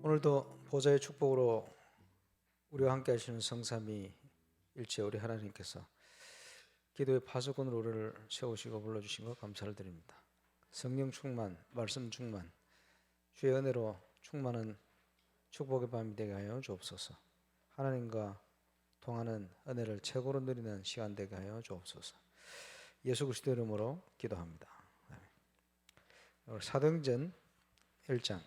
오늘도 보좌의 축복으로 우리와 함께 하시는 성삼위 일체 우리 하나님께서 기도의 파수꾼으로 우리를 세우시고 불러주신 것 감사를 드립니다. 성령 충만, 말씀 충만, 주의 은혜로 충만한 축복의 밤이 되게 하여 주옵소서. 하나님과 통하는 은혜를 최고로 누리는 시간 되게 하여 주옵소서. 예수 그리스도의 이름으로 기도합니다. 사도행전 1장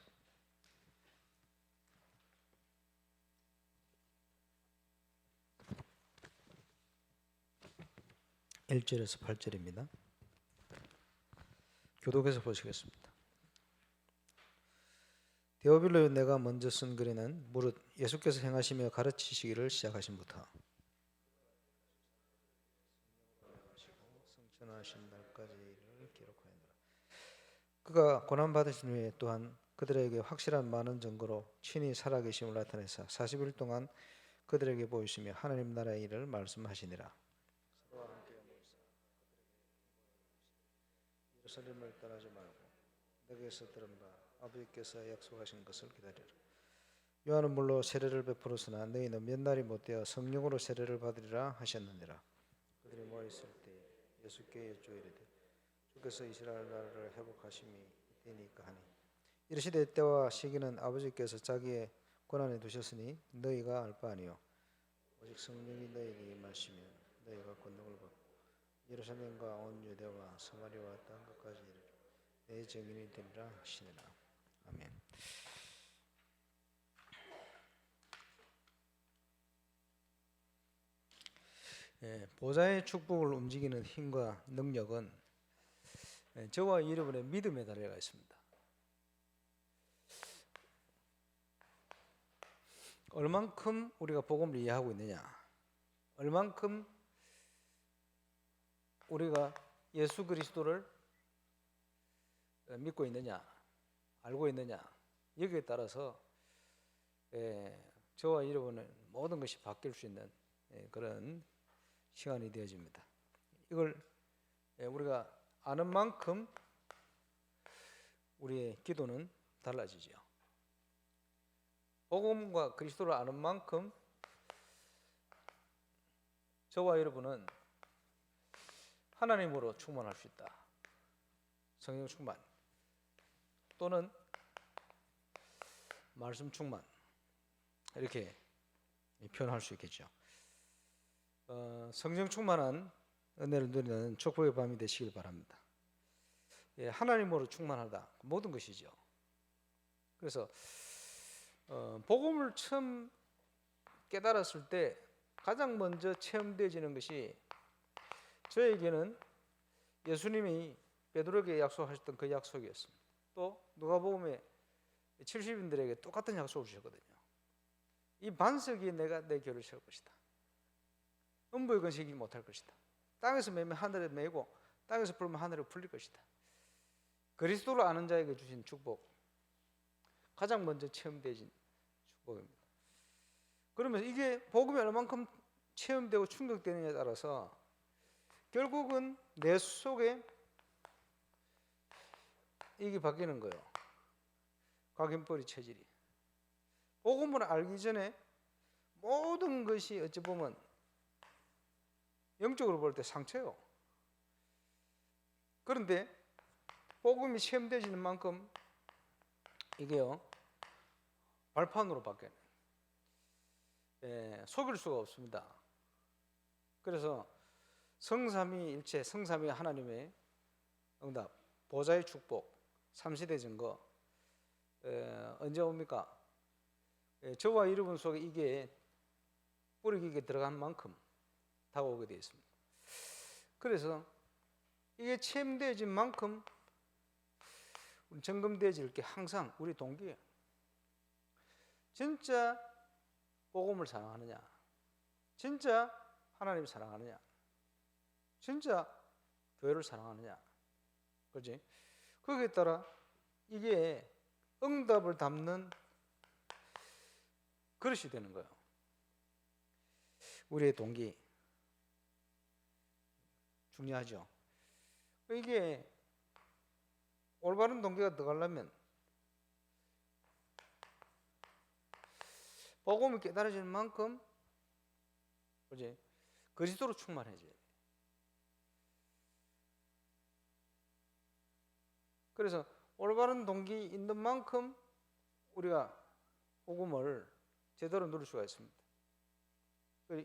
1절에서 8절입니다. 교독에서 보시겠습니다. 데오빌로에 내가 먼저 쓴 글에는 무릇 예수께서 행하시며 가르치시기를 시작하신부터 성천하신 날까지를 기록하였노라. 그가 고난받으신 후에 또한 그들에게 확실한 많은 증거로 친히 살아계심을 나타내사 40일 동안 그들에게 보이시며 하나님 나라의 일을 말씀하시니라. 예루살렘을 떠나지 말고 내게서 들은 바 아버지께서 약속하신 것을 기다리라. 요한은 물로 세례를 베풀었으나 너희는 몇 날이 못되어 성령으로 세례를 받으리라 하셨느니라. 그들이 모여 있을 때 예수께 여쭈이르되 주께서 이스라엘 나라를 회복하심이 이때니까 하니 이르시되 때와 시기는 아버지께서 자기의 권한에 두셨으니 너희가 알 바 아니요 오직 성령이 너희에게 임하시면 너희가 권능을 받고 예루살렘과 온 유대와 사마리아와 땅 끝까지 내 증인이 되리라 하시니라. 아멘. 보좌의 축복을 움직이는 힘과 능력은 저와 여러분의 믿음에 달려 있습니다. 얼만큼 우리가 복음을 이해하고 있느냐, 얼만큼 우리가 예수 그리스도를 믿고 있느냐, 알고 있느냐, 여기에 따라서 저와 여러분의 모든 것이 바뀔 수 있는 그런 시간이 되어집니다. 이걸 우리가 아는 만큼 우리의 기도는 달라지죠. 복음과 그리스도를 아는 만큼 저와 여러분은 하나님으로 충만할 수 있다. 성령 충만 또는 말씀 충만 이렇게 표현할 수 있겠죠. 성령 충만한 은혜를 누리는 축복의 밤이 되시길 바랍니다. 하나님으로 충만하다 모든 것이죠. 그래서 복음을 처음 깨달았을 때 가장 먼저 체험되어지는 것이 저에게는 예수님이 베드로에게 약속하셨던 그 약속이었습니다. 또 누가복음에 70인들에게 똑같은 약속을 주셨거든요. 이 반석이 내가 내 교를 세울 것이다. 음부의 건식이 못할 것이다. 땅에서 매면 하늘에 매고 땅에서 풀면 하늘에 풀릴 것이다. 그리스도를 아는 자에게 주신 축복, 가장 먼저 체험되어진 축복입니다. 그러면 이게 복음이 얼만큼 체험되고 충격되느냐에 따라서 결국은 내 속에 이게 바뀌는 거예요. 각인벌이 체질이. 복음을 알기 전에 모든 것이 어찌 보면 영적으로 볼 때 상처예요. 그런데 복음이 체험되지는 만큼 이게요 발판으로 바뀌어요. 속일 수가 없습니다. 그래서 성삼위일체, 성삼위 하나님의 응답, 보좌의 축복, 3세대 증거 언제 옵니까? 저와 여러분 속에 이게 뿌리 깊게 들어간 만큼 다가오게 되어 있습니다. 그래서 이게 체험되어진 만큼 점검되어질 게 항상 우리 동기예요. 진짜 복음을 사랑하느냐, 진짜 하나님을 사랑하느냐, 진짜 교회를 사랑하느냐, 그렇지? 거기에 따라 이게 응답을 담는 그릇이 되는 거예요. 우리의 동기 중요하죠. 이게 올바른 동기가 들어가려면 복음이 깨달아지는 만큼 그지? 그리스도로 충만해져요. 그래서 올바른 동기 있는 만큼 우리가 복음을 제대로 누릴 수가 있습니다.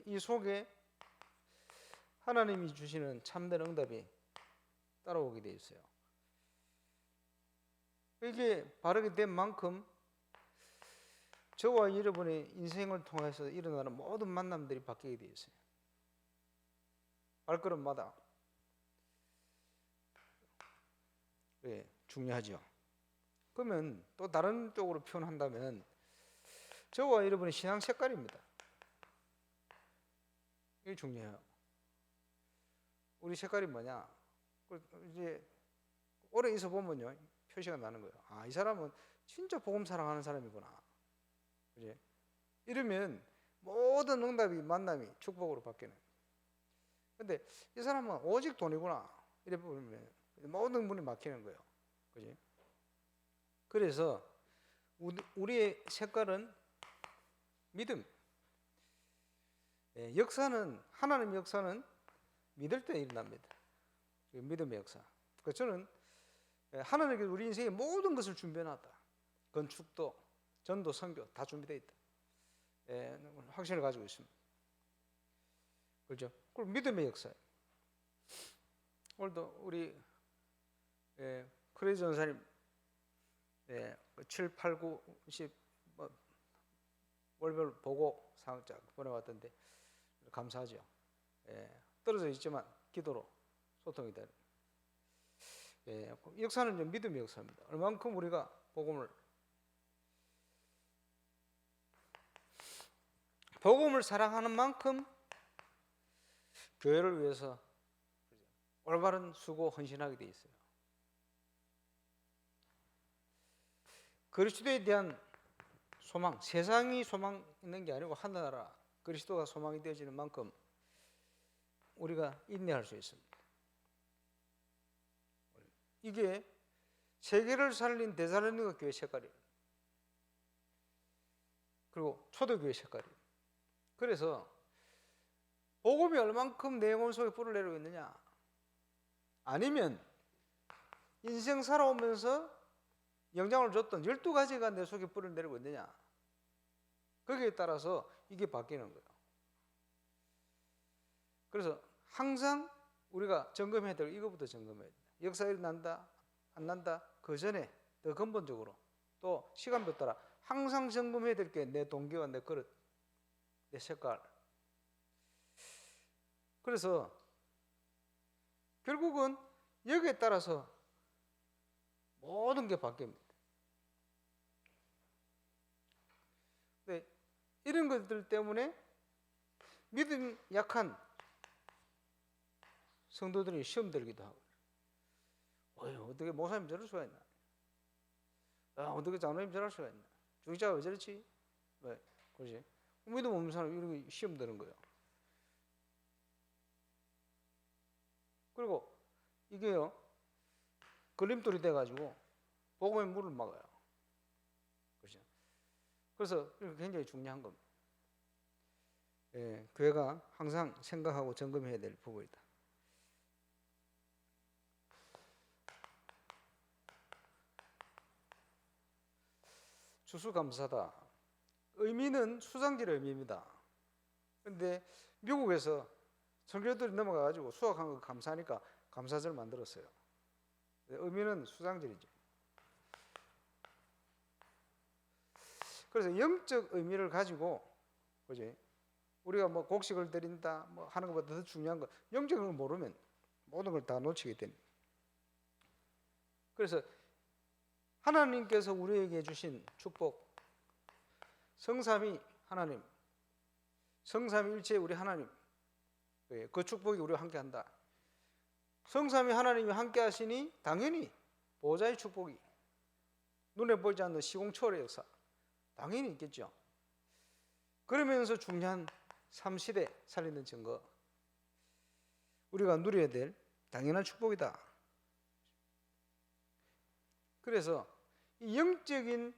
이 속에 하나님이 주시는 참된 응답이 따라오게 되어 있어요. 이게 바르게 된 만큼 저와 여러분의 인생을 통해서 일어나는 모든 만남들이 바뀌게 되어 있어요. 발걸음마다. 예, 중요하죠. 그러면 또 다른 쪽으로 표현한다면 저와 여러분의 신앙 색깔입니다. 이게 중요해요. 우리 색깔이 뭐냐? 이제 오래 있어 보면요 표시가 나는 거예요. 아, 이 사람은 진짜 복음 사랑하는 사람이구나. 그지? 이러면 모든 응답이 만남이 축복으로 바뀌는. 근데 이 사람은 오직 돈이구나. 이래 보면 모든 문이 막히는 거예요. 그지? 그래서 우리의 색깔은 믿음. 역사는 하나님의 역사는 믿을 때 일어납니다. 믿음의 역사. 그러니까 저는 하나님께 우리 인생의 모든 것을 준비해놨다. 건축도, 전도, 선교 다 준비되어 있다. 확신을 가지고 있습니다. 그렇죠? 그리고 믿음의 역사예요. 오늘도 우리 크레이지 전사님 7, 8, 9, 10 월별 보고 상장 보내왔던데 감사하죠. 떨어져 있지만 기도로 소통이 되는. 역사는 믿음의 역사입니다. 얼만큼 우리가 복음을 사랑하는 만큼 교회를 위해서 올바른 수고 헌신하게 돼 있어요. 그리스도에 대한 소망, 세상이 소망 있는 게 아니고 하나나라 그리스도가 소망이 되어지는 만큼 우리가 인내할 수 있습니다. 이게 세계를 살린 데살로니가 교회 색깔이에요. 그리고 초대교회 색깔이에요. 그래서 복음이 얼만큼 내 영혼 속에 불을 내리고 있느냐, 아니면 인생 살아오면서 영향을 줬던 12가지가 내 속에 불을 내리고 있느냐, 거기에 따라서 이게 바뀌는 거예요. 그래서 항상 우리가 점검해야 될 이거부터 점검해야 돼요. 역사 일어난다 안 난다 그 전에 더 근본적으로 또 시간표 따라 항상 점검해야 될 게 내 동기와 내 그릇, 내 색깔. 그래서 결국은 여기에 따라서 모든 게 바뀝니다. 네, 이런 것들 때문에 믿음 약한 성도들이 시험 들기도 하고, 어떻게 목사님 저럴 수가 있나? 어떻게 장로님 저럴 수가 있나? 중직자가 왜 저렇지? 왜? 그렇지? 믿음 없는 사람이 이런 거 시험 드는 거예요. 그리고 이게요, 걸림돌이 돼가지고 복음의 물을 막아요. 그렇죠? 그래서 굉장히 중요한 겁니다. 교회가 항상 생각하고 점검해야 될 부분이다. 추수감사다. 의미는 수상질의 의미입니다. 그런데 미국에서 선교들이 넘어가가지고 수확한 거 감사하니까 감사절 만들었어요. 의미는 수상질이죠. 그래서 영적 의미를 가지고, 그지? 우리가 뭐 곡식을 드린다, 뭐 하는 것보다 더 중요한 거, 영적인 걸 모르면 모든 걸 다 놓치게 됩니다. 그래서 하나님께서 우리에게 주신 축복, 성삼위 하나님, 성삼위일체 우리 하나님, 그 축복이 우리와 함께한다. 성삼위 하나님이 함께하시니 당연히 보호자의 축복이, 눈에 보이지 않는 시공초월의 역사 당연히 있겠죠. 그러면서 중요한 3시대 살리는 증거, 우리가 누려야 될 당연한 축복이다. 그래서 이 영적인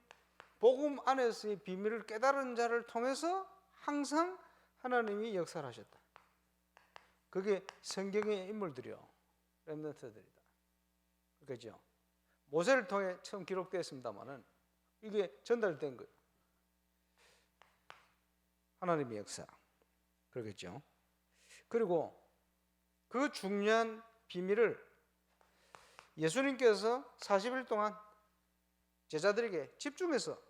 복음 안에서의 비밀을 깨달은 자를 통해서 항상 하나님이 역사를 하셨다. 그게 성경의 인물들이요, 렘넌트들이다. 그렇죠? 모세를 통해 처음 기록되었습니다만은 이게 전달된 거예요. 하나님의 역사. 그러겠죠. 그리고 그 중요한 비밀을 예수님께서 40일 동안 제자들에게 집중해서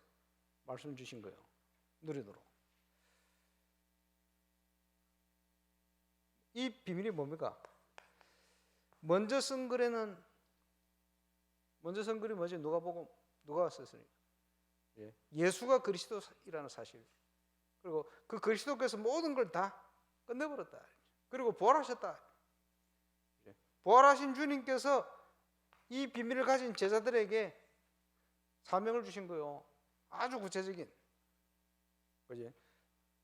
말씀 주신 거예요. 누리도록. 이 비밀이 뭡니까? 먼저 쓴 글이 뭐지? 누가 썼으니까. 예수가 그리스도이라는 사실. 그리고 그 그리스도께서 모든 걸 다 끝내버렸다. 그리고 부활하셨다. 부활하신 주님께서 이 비밀을 가진 제자들에게 사명을 주신 거예요. 아주 구체적인. 그지?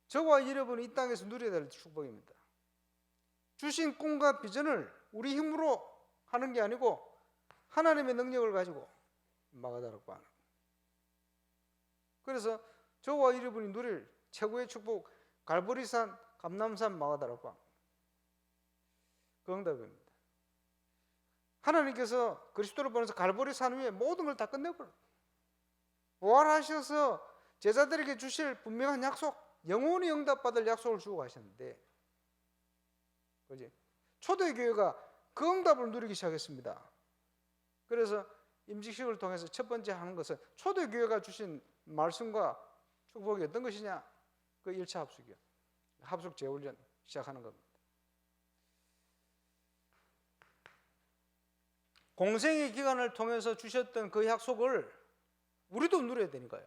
저와 여러분이 이 땅에서 누려야 될 축복입니다. 주신 꿈과 비전을 우리 힘으로 하는 게 아니고 하나님의 능력을 가지고 막아다라고 하는. 그래서 저와 여러분이 누릴 최고의 축복, 갈보리산, 감람산, 마가다라고 합니다. 그 응답입니다. 하나님께서 그리스도를 보내서 갈보리산 위에 모든 걸 다 끝내버려요. 부활하셔서 제자들에게 주실 분명한 약속, 영원히 응답받을 약속을 주고 가셨는데, 그지? 초대교회가 그 응답을 누리기 시작했습니다. 그래서 임직식을 통해서 첫 번째 하는 것은 초대교회가 주신 말씀과 축복이 어떤 것이냐? 그 1차 합숙이요. 합숙 재훈련 시작하는 겁니다. 공생의 기간을 통해서 주셨던 그 약속을 우리도 누려야 되니까요.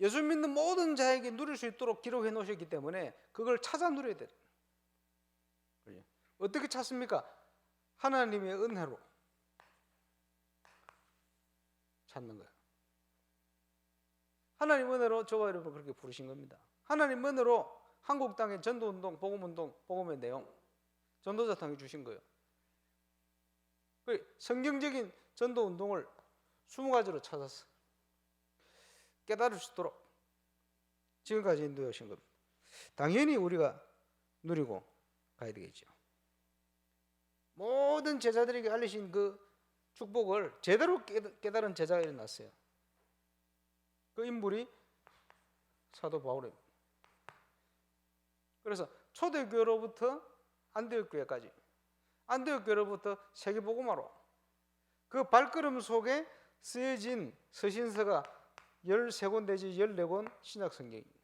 예수 믿는 모든 자에게 누릴 수 있도록 기록해 놓으셨기 때문에 그걸 찾아 누려야 돼요. 어떻게 찾습니까? 하나님의 은혜로 찾는 거예요. 하나님 은혜로 저와 여러분 그렇게 부르신 겁니다. 하나님 은혜로 한국 땅의 전도운동, 복음운동, 복음의 내용, 전도자 통해 주신 거예요. 성경적인 전도운동을 20가지로 찾아서 깨달을 수 있도록 지금까지 인도해 오신 겁니다. 당연히 우리가 누리고 가야 되겠죠. 모든 제자들에게 알리신 그 축복을 제대로 깨달은 제자가 일어났어요. 그 인물이 사도 바울입니다. 그래서 초대교회로부터 안디옥 교회까지, 안디옥 교회로부터 세계복음화로 그 발걸음 속에 쓰여진 서신서가 13권 내지 14권 신약성경입니다.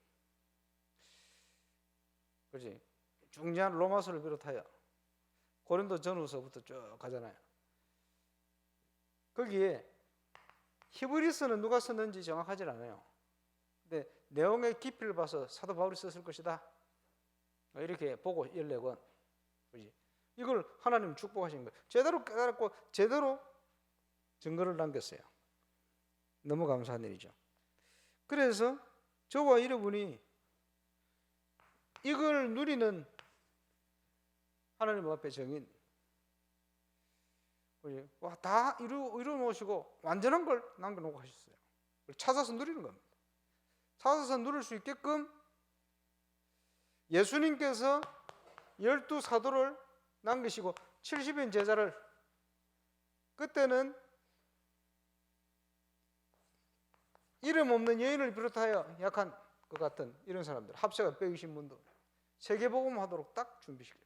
그렇지? 중요한 로마서를 비롯하여 고린도 전후서부터 쭉 가잖아요. 거기에 히브리서는 누가 썼는지 정확하지 않아요. 근데 내용의 깊이를 봐서 사도 바울이 썼을 것이다, 이렇게 보고 14권. 그렇지? 이걸 하나님 축복하신 거예요. 제대로 깨달았고 제대로 증거를 남겼어요. 너무 감사한 일이죠. 그래서 저와 여러분이 이걸 누리는 하나님 앞에 정인, 다 이루어놓으시고 완전한 걸 남겨놓고 하셨어요. 찾아서 누리는 겁니다. 찾아서 누릴 수 있게끔 예수님께서 12사도를 남기시고 70인 제자를, 그때는 이름 없는 여인을 비롯하여 약한 것 같은 이런 사람들, 합세가 120분도 세계복음 하도록 딱 준비시켜요.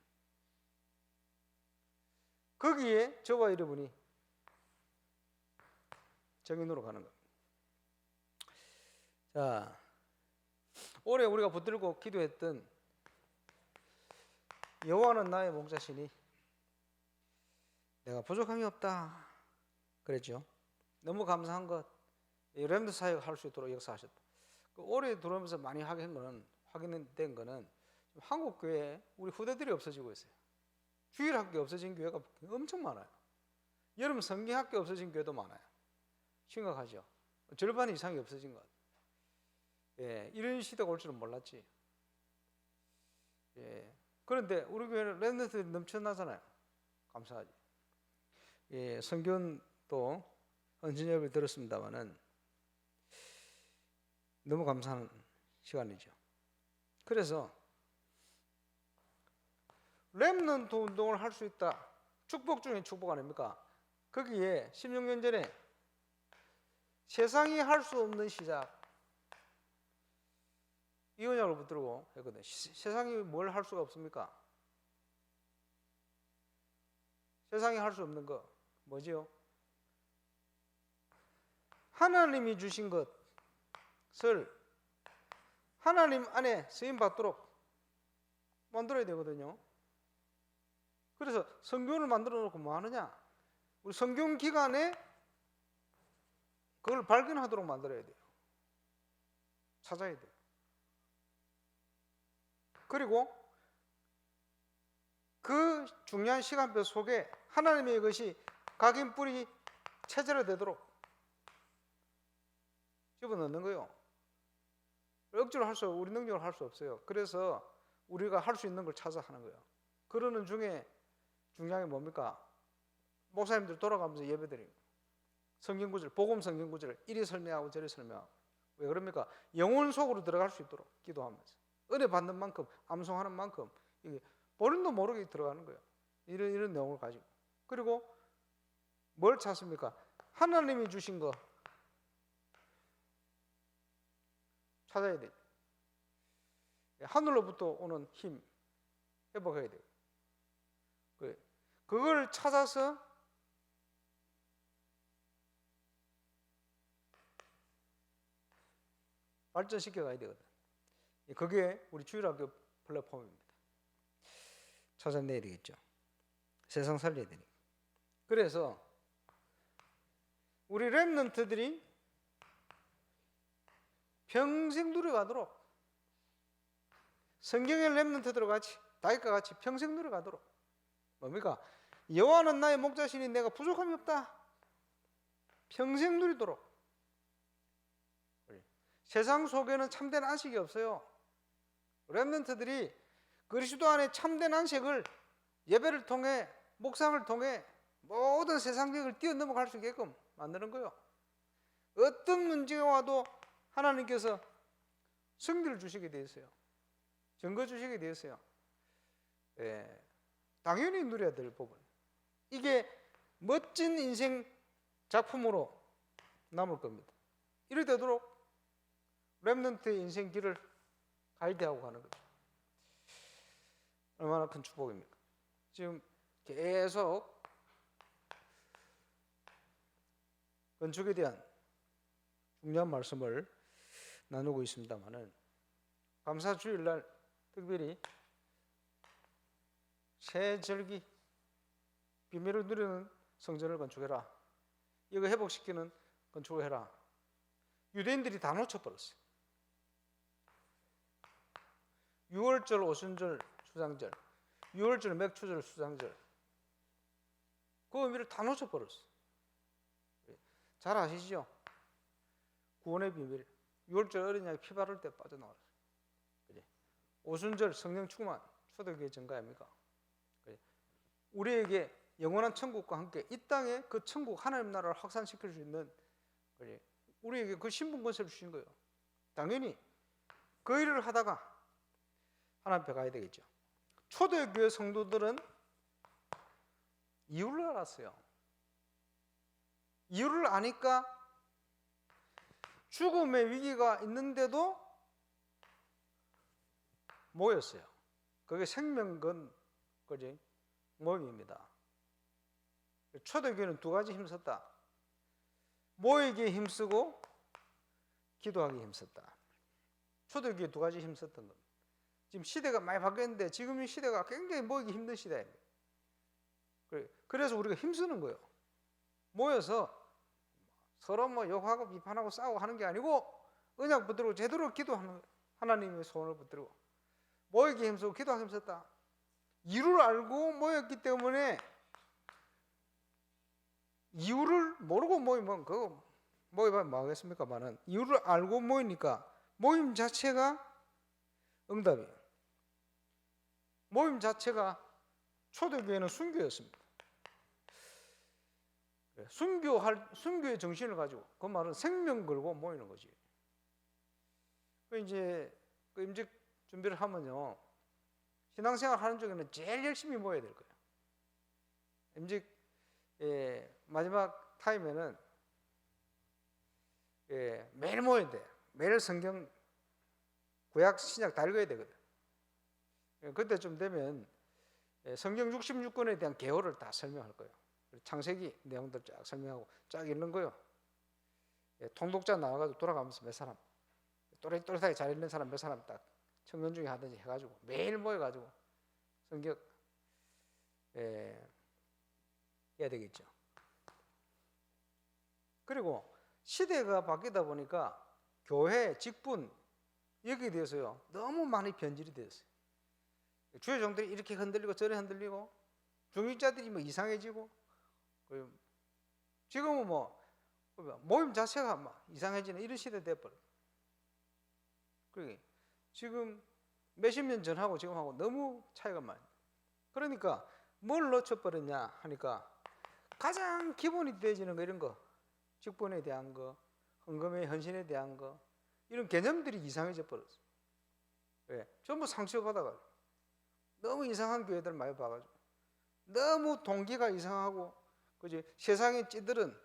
거기에 저와 여러분이 정인으로 가는 겁니다. 자, 올해 우리가 붙들고 기도했던 여호와는 나의 목자시니 내가 부족함이 없다 그랬죠. 너무 감사한 것, 렘드 사역 할 수 있도록 역사하셨다. 올해 들어오면서 많이 확인된 거는 한국 교회 우리 후대들이 없어지고 있어요. 주일학교 없어진 교회가 엄청 많아요. 여름 성경학교 없어진 교회도 많아요. 심각하죠. 절반 이상이 없어진 것 같아요. 예, 이런 시대가 올 줄은 몰랐지. 예, 그런데 우리 교회는 렘넌트들이 넘쳐나잖아요. 감사하지. 예, 성경도 헌신협을 들었습니다마는 너무 감사한 시간이죠. 그래서 렘넌트 운동을 할 수 있다. 축복 중에 축복 아닙니까? 거기에 16년 전에 세상이 할 수 없는 시작 이 언약을 붙들고 했거든요. 세상이 뭘 할 수가 없습니까? 세상이 할 수 없는 거 뭐지요? 하나님이 주신 것을 하나님 안에 쓰임 받도록 만들어야 되거든요. 그래서 성경을 만들어 놓고 뭐 하느냐? 우리 성경 기간에 그걸 발견하도록 만들어야 돼요. 찾아야 돼요. 그리고 그 중요한 시간표 속에 하나님의 것이 각인 뿌리 체제화되도록 집어넣는 거예요. 억지로 우리 능력으로 할 수 없어요. 그래서 우리가 할 수 있는 걸 찾아 하는 거예요. 그러는 중에 중요한 게 뭡니까? 목사님들 돌아가면서 예배드리고 성경 구절, 복음 성경 구절을 이리 설명하고 저리 설명하고. 왜 그럽니까? 영혼 속으로 들어갈 수 있도록 기도하면서 은혜 받는 만큼 암송하는 만큼 이게 본인도 모르게 들어가는 거예요. 이런 내용을 가지고. 그리고 뭘 찾습니까? 하나님이 주신 거 찾아야 돼요. 하늘로부터 오는 힘 회복해야 돼요. 그걸 찾아서 발전시켜 가야 되거든. 그게 우리 주일학교 플랫폼입니다. 찾아내야 되겠죠. 세상 살려야 되니까. 그래서 우리 렘넌트들이 평생 누려가도록 성경의 렘넌트들과 같이 다윗과 같이 평생 누려가도록 뭡니까? 여호와는 나의 목자시니 내가 부족함이 없다. 평생 누리도록. 세상 속에는 참된 안식이 없어요. 렘넌트들이 그리스도 안에 참된 안식을 예배를 통해 묵상을 통해 모든 세상적을 뛰어넘어갈 수 있게끔 만드는 거예요. 어떤 문제가 와도 하나님께서 승리를 주시게 되었어요. 증거 주시게 되었어요. 당연히 누려야 될 부분. 이게 멋진 인생 작품으로 남을 겁니다. 이래 되도록 렘넌트의 인생 길을 가이드하고 가는 거죠. 얼마나 큰 축복입니까? 지금 계속 건축에 대한 중요한 말씀을 나누고 있습니다만은 감사 주일날 특별히 새 절기 비밀을 누리는 성전을 건축해라. 이거 회복시키는 건축을 해라. 유대인들이 다 놓쳐버렸어요. 6월절 오순절 수장절, 6월절 맥추절 수장절 그 의미를 다 놓쳐버렸어요. 잘 아시죠? 구원의 비밀. 6월절 어린 양이 피 바를 때 빠져나왔어요. 오순절 성령 충만, 초대교회 증거 아닙니까? 우리에게 영원한 천국과 함께 이 땅에 그 천국 하나님 나라를 확산시킬 수 있는 우리에게 그 신분 권세를 주신 거예요. 당연히 그 일을 하다가 하나님 앞에 가야 되겠죠. 초대교회 성도들은 이유를 알았어요. 이유를 아니까 죽음의 위기가 있는데도 모였어요. 그게 생명건 모임입니다. 초대교회는 두 가지 힘썼다. 모이기에 힘쓰고 기도하기에 힘썼다. 초대교회 두 가지 힘썼던 겁니다. 지금 시대가 많이 바뀌었는데 지금 이 시대가 굉장히 모이기 힘든 시대입니다. 그래서 우리가 힘쓰는 거예요. 모여서 서로 욕하고 비판하고 싸우고 하는 게 아니고 언약 붙들고 제대로 기도하는 하나님의 소원을 붙들고 모이기 힘쓰고 기도하기 힘썼다. 이유를 알고 모였기 때문에 이유를 모르고 모이면 그거 모이면 뭐 하겠습니까만은 이유를 알고 모이니까 모임 자체가 응답이에요. 모임 자체가 초대교회는 순교였습니다. 순교의 정신을 가지고 그 말은 생명 걸고 모이는 거지. 이제 그 임직 준비를 하면요, 신앙생활 하는 중에는 제일 열심히 모여야 될 거예요. 임직 마지막 타임에는 매일 모여야 돼. 매일 성경 구약 신약 다 읽어야 되거든. 그때쯤 되면 성경 66권에 대한 개요를 다 설명할 거예요. 창세기 내용들 쫙 설명하고 쫙 읽는 거예요. 통독자 나와가지고 돌아가면서 몇 사람 또렷하게 잘 읽는 사람 몇 사람 딱 청년 중에 하든지 해가지고 매일 모여가지고 성경 해야 되겠죠. 그리고 시대가 바뀌다 보니까 교회 직분 여기에 대해서요 너무 많이 변질이 되었어요. 주의 종들이 이렇게 흔들리고 저래 흔들리고 중직자들이 뭐 이상해지고 지금은 뭐 모임 자체가 막 이상해지는 이런 시대 돼버려요. 지금 몇십 년 전하고 지금하고 너무 차이가 많아요. 그러니까 뭘 놓쳐버렸냐 하니까 가장 기본이 되어지는 거 이런 거 직분에 대한 거 헌금의 헌신에 대한 거 이런 개념들이 이상해져 버렸어요. 왜? 전부 상처받아가지고 너무 이상한 교회들 많이 봐가지고 너무 동기가 이상하고 그지 세상에 찌들은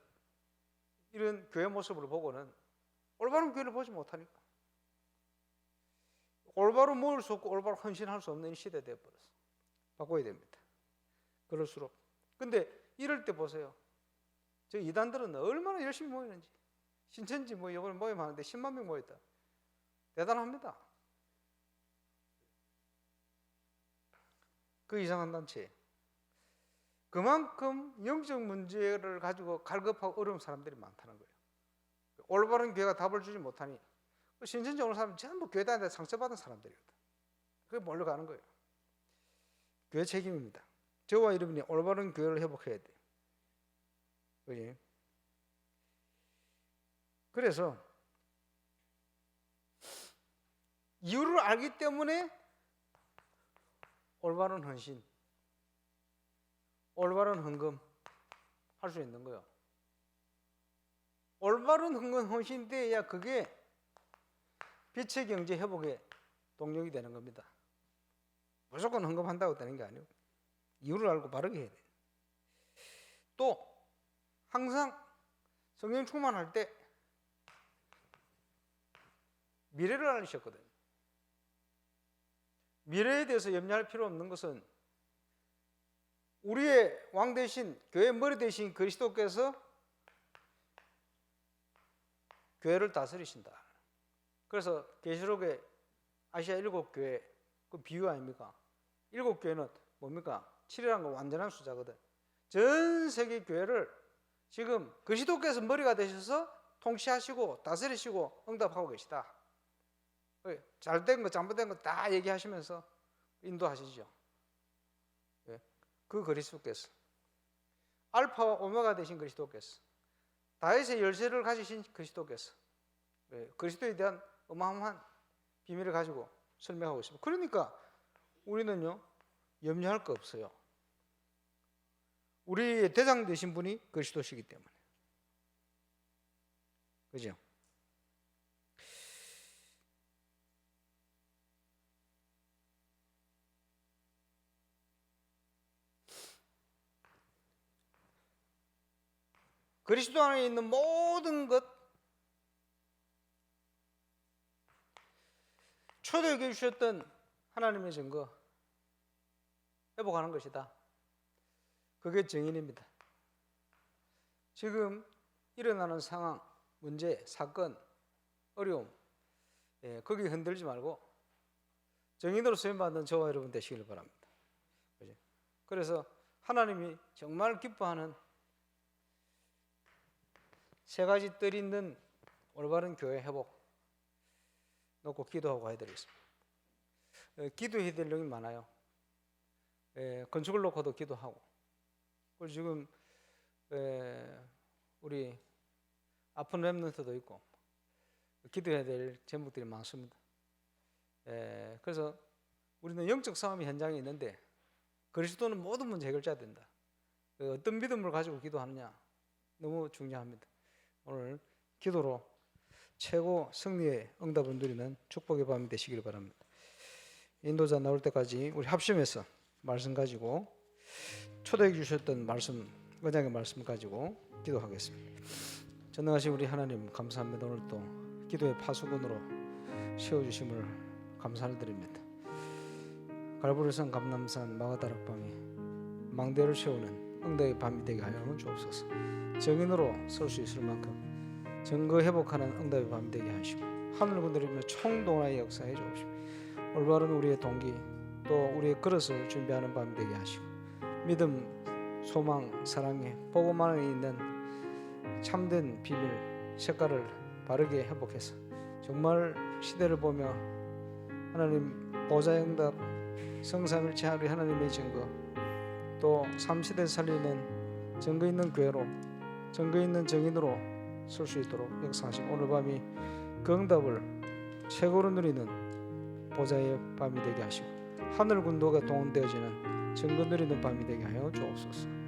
이런 교회 모습을 보고는 올바른 교회를 보지 못하니까 올바로 모을 수 없고 올바로 헌신할 수 없는 시대 되어버렸어. 바꿔야 됩니다. 그럴수록 근데 이럴 때 보세요. 저 이단들은 얼마나 열심히 모이는지 신천지 뭐 이번에 모임하는데 10만 명 모였다. 대단합니다. 그 이상한 단체 그만큼 영적 문제를 가지고 갈급하고 어려운 사람들이 많다는 거예요. 올바른 교회가 답을 주지 못하니 신천지 오는 사람은 전부 교회 다니는데 상처받은 사람들이거든. 그게 몰려가는 거예요. 교회 책임입니다. 저와 여러분이 올바른 교회를 회복해야 돼요. 그지? 그래서 이유를 알기 때문에 올바른 헌신, 올바른 헌금 할 수 있는 거예요. 올바른 헌금 헌신 때야 그게 빛의 경제 회복의 동력이 되는 겁니다. 무조건 헌금한다고 되는 게 아니고 이유를 알고 바르게 해야 돼요. 또 항상 성령 충만할 때 미래를 알리셨거든요. 미래에 대해서 염려할 필요 없는 것은 우리의 왕 대신 교회의 머리 대신 그리스도께서 교회를 다스리신다. 그래서 계시록의 아시아 7교회 그 비유 아닙니까? 7교회는 뭡니까? 7이라는 건 완전한 숫자거든. 전 세계 교회를 지금 그리스도께서 머리가 되셔서 통치하시고 다스리시고 응답하고 계시다. 잘된 거 잘못된 거 다 얘기하시면서 인도하시죠. 그 그리스도께서 알파와 오메가 되신 그리스도께서 다윗의 열쇠를 가지신 그리스도께서 그리스도에 대한 어마어마한 비밀을 가지고 설명하고 있습니다. 그러니까 우리는요 염려할 거 없어요. 우리의 대장 되신 분이 그리스도시기 때문에. 그죠? 그리스도 안에 있는 모든 것 초대교회 주셨던 하나님의 증거 회복하는 것이다. 그게 정인입니다. 지금 일어나는 상황, 문제, 사건, 어려움 거기 흔들지 말고 정인으로 쓰임받는 저와 여러분 되시길 바랍니다. 그래서 하나님이 정말 기뻐하는 세 가지 뜰 있는 올바른 교회 회복 놓고 기도하고 해드리겠습니다. 기도해야 될 내용이 많아요. 건축을 놓고도 기도하고 그리고 지금 우리 아픈 렘넌트도 있고 기도해야 될 제목들이 많습니다. 그래서 우리는 영적 싸움이 현장에 있는데 그리스도는 모든 문제 해결자가 된다. 어떤 믿음을 가지고 기도하느냐 너무 중요합니다. 오늘 기도로 최고 승리의 응답을 누리는 축복의 밤이 되시기를 바랍니다. 인도자 나올 때까지 우리 합심해서 말씀 가지고 초대해 주셨던 말씀, 언약의 말씀 가지고 기도하겠습니다. 전능하신 우리 하나님 감사합니다. 오늘 또 기도의 파수꾼으로 세워주심을 감사를 드립니다. 갈보리산, 감남산, 마가다락방에 망대를 세우는 응답의 밤이 되게 하여 주옵소서. 정인으로 설 수 있을 만큼 증거 회복하는 응답의 밤이 되게 하시고 하늘을 건드리며 총동원하여 역사해 주옵시고 올바른 우리의 동기 또 우리의 그릇을 준비하는 밤이 되게 하시고 믿음, 소망, 사랑에 복음 안에 있는 참된 비밀, 색깔을 바르게 회복해서 정말 시대를 보며 하나님 보좌의 응답, 성삼일체 우리 하나님의 증거 또 3시대 살리는 증거 있는 교회로 증거 있는 정인으로 설 수 있도록 역사하신 오늘 밤이 그 응답을 최고로 누리는 보좌의 밤이 되게 하시고 하늘 군도가 동원되어지는 증거 누리는 밤이 되게 하여 주옵소서.